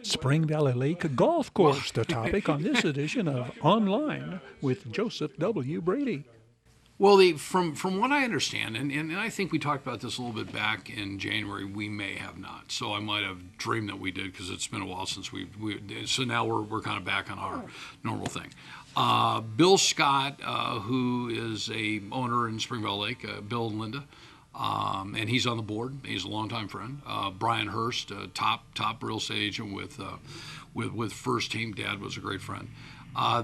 Spring Valley Lake Golf Course, the topic on this edition of Online with Joseph W. Brady. Well, from what I understand, and I think we talked about this a little bit back in January, we may have not. So I might have dreamed that we did because it's been a while since so now we're kind of back on our normal thing. Bill Scott, who is a owner in Spring Valley Lake, Bill and Linda, and he's on the board. He's a longtime friend. Brian Hurst, top real estate agent with First Team. Dad was a great friend.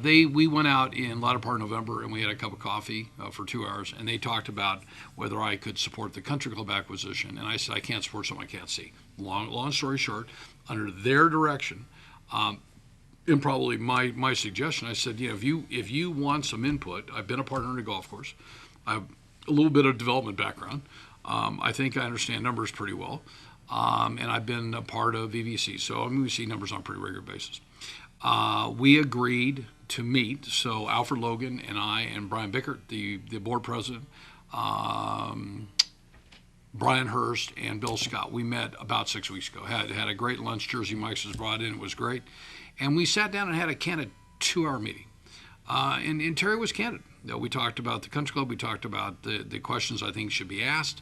We went out in latter part of November and we had a cup of coffee for 2 hours, and they talked about whether I could support the country club acquisition, and I said I can't support something I can't see. Long story short, under their direction, and probably my suggestion, I said, if you want some input, I've been a partner in a golf course, I have a little bit of development background. I think I understand numbers pretty well, and I've been a part of EVC, so we see numbers on a pretty regular basis. We agreed to meet, so Alfred Logan and I and Brian Bickert, the board president, Brian Hurst, and Bill Scott, we met about 6 weeks ago. Had a great lunch. Jersey Mike's was brought in. It was great. And we sat down and had a candid 2-hour meeting. And Terry was candid. We talked about the country club. We talked about the questions I think should be asked.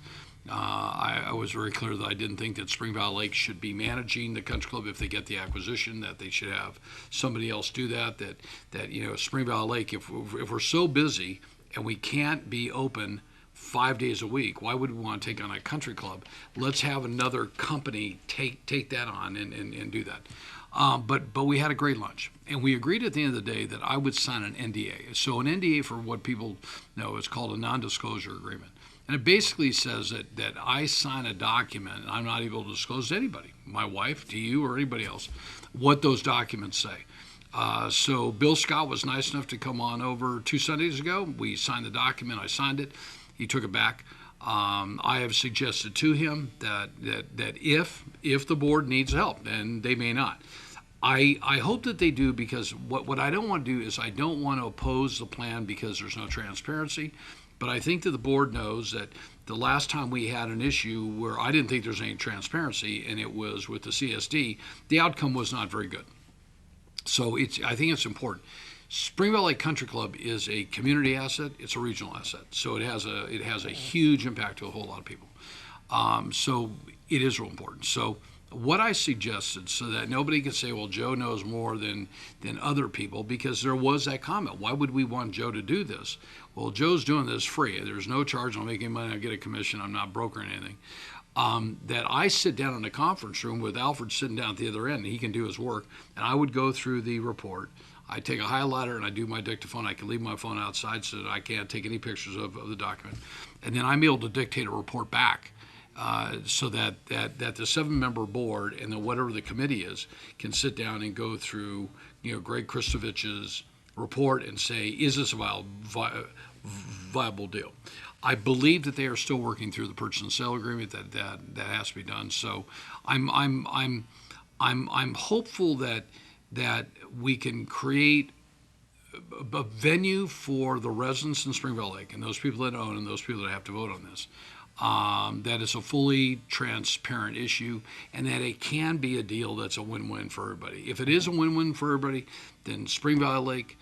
I was very clear that I didn't think that Spring Valley Lake should be managing the country club if they get the acquisition, that they should have somebody else do that, Spring Valley Lake, if we're so busy and we can't be open 5 days a week, why would we want to take on a country club? Let's have another company take that on and do that. But we had a great lunch, and we agreed at the end of the day that I would sign an NDA. So an NDA, for what people know, is called a non-disclosure agreement. And it basically says that I sign a document, and I'm not able to disclose to anybody, my wife, to you, or anybody else, what those documents say. So Bill Scott was nice enough to come on over 2 Sundays ago. We signed the document. I signed it. He took it back. I have suggested to him that if the board needs help, and they may not, I hope that they do, because what I don't want to do is I don't want to oppose the plan because there's no transparency. But I think that the board knows that the last time we had an issue where I didn't think there was any transparency, and it was with the CSD, the outcome was not very good. So I think it's important. Spring Valley Country Club is a community asset. It's a regional asset. So it has a huge impact to a whole lot of people. So it is real important. So what I suggested, so that nobody can say, well, Joe knows more than other people, because there was that comment. Why would we want Joe to do this? Well, Joe's doing this free. There's no charge. I'm making money. I get a commission. I'm not brokering anything. That I sit down in a conference room with Alfred sitting down at the other end, and he can do his work, and I would go through the report. I take a highlighter and I do my dictaphone. I can leave my phone outside so that I can't take any pictures of the document. And then I'm able to dictate a report back. So that the 7-member board and then whatever the committee is can sit down and go through, Greg Kristovich's report and say, is this a viable deal? I believe that they are still working through the purchase and sale agreement that has to be done. So I'm hopeful that we can create a venue for the residents in Spring Valley Lake and those people that own and those people that have to vote on this. That it's a fully transparent issue, and that it can be a deal that's a win-win for everybody. If it is a win-win for everybody, then Spring Valley Lake,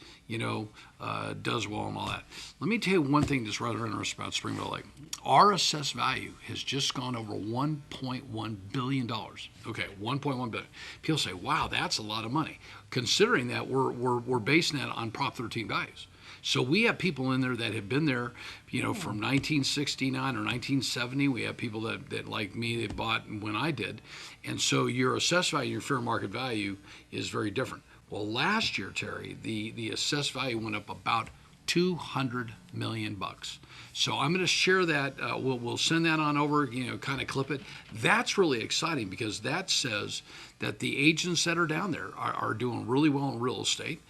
does well and all that. Let me tell you one thing that's rather interesting about Spring Valley Lake. Our assessed value has just gone over $1.1 billion. Okay, $1.1 billion. People say, wow, that's a lot of money, considering that we're basing that on Prop 13 values. So we have people in there that have been there, from 1969 or 1970. We have people that like me, that bought when I did. And so your assessed value, your fair market value is very different. Well, last year, Terry, the assessed value went up about $200 million. So I'm going to share that. We'll send that on over, kind of clip it. That's really exciting, because that says that the agents that are down there are doing really well in real estate.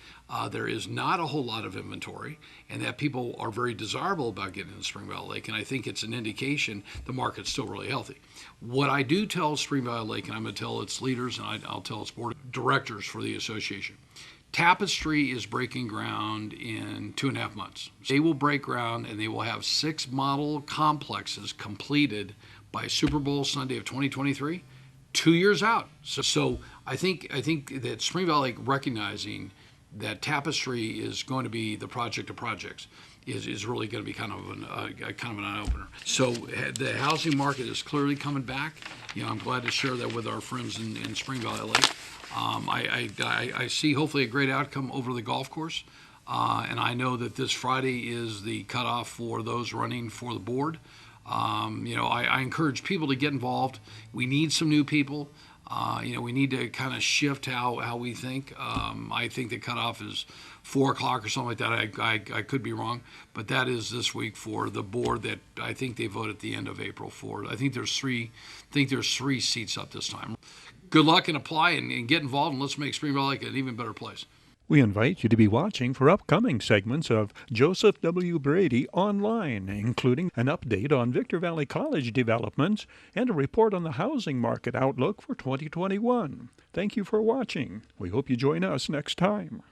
There is not a whole lot of inventory, and that people are very desirable about getting into Spring Valley Lake, and I think it's an indication the market's still really healthy. What I do tell Spring Valley Lake, and I'm going to tell its leaders, and I'll tell its board of directors for the association, Tapestry is breaking ground in 2.5 months. They will break ground, and they will have 6 model complexes completed by Super Bowl Sunday of 2023. 2 years out. So I think that Spring Valley recognizing that Tapestry is going to be the project of projects is really going to be kind of an eye-opener. So the housing market is clearly coming back. I'm glad to share that with our friends in Spring Valley Lake. I see hopefully a great outcome over the golf course. And I know that this Friday is the cutoff for those running for the board. I encourage people to get involved. We need some new people. We need to kind of shift how we think. I think the cutoff is 4 o'clock or something like that. I could be wrong, but that is this week for the board that I think they vote at the end of April for. I think there's three seats up this time. Good luck and apply and get involved, and let's make Spring Valley an even better place. We invite you to be watching for upcoming segments of Joseph W. Brady online, including an update on Victor Valley College developments and a report on the housing market outlook for 2021. Thank you for watching. We hope you join us next time.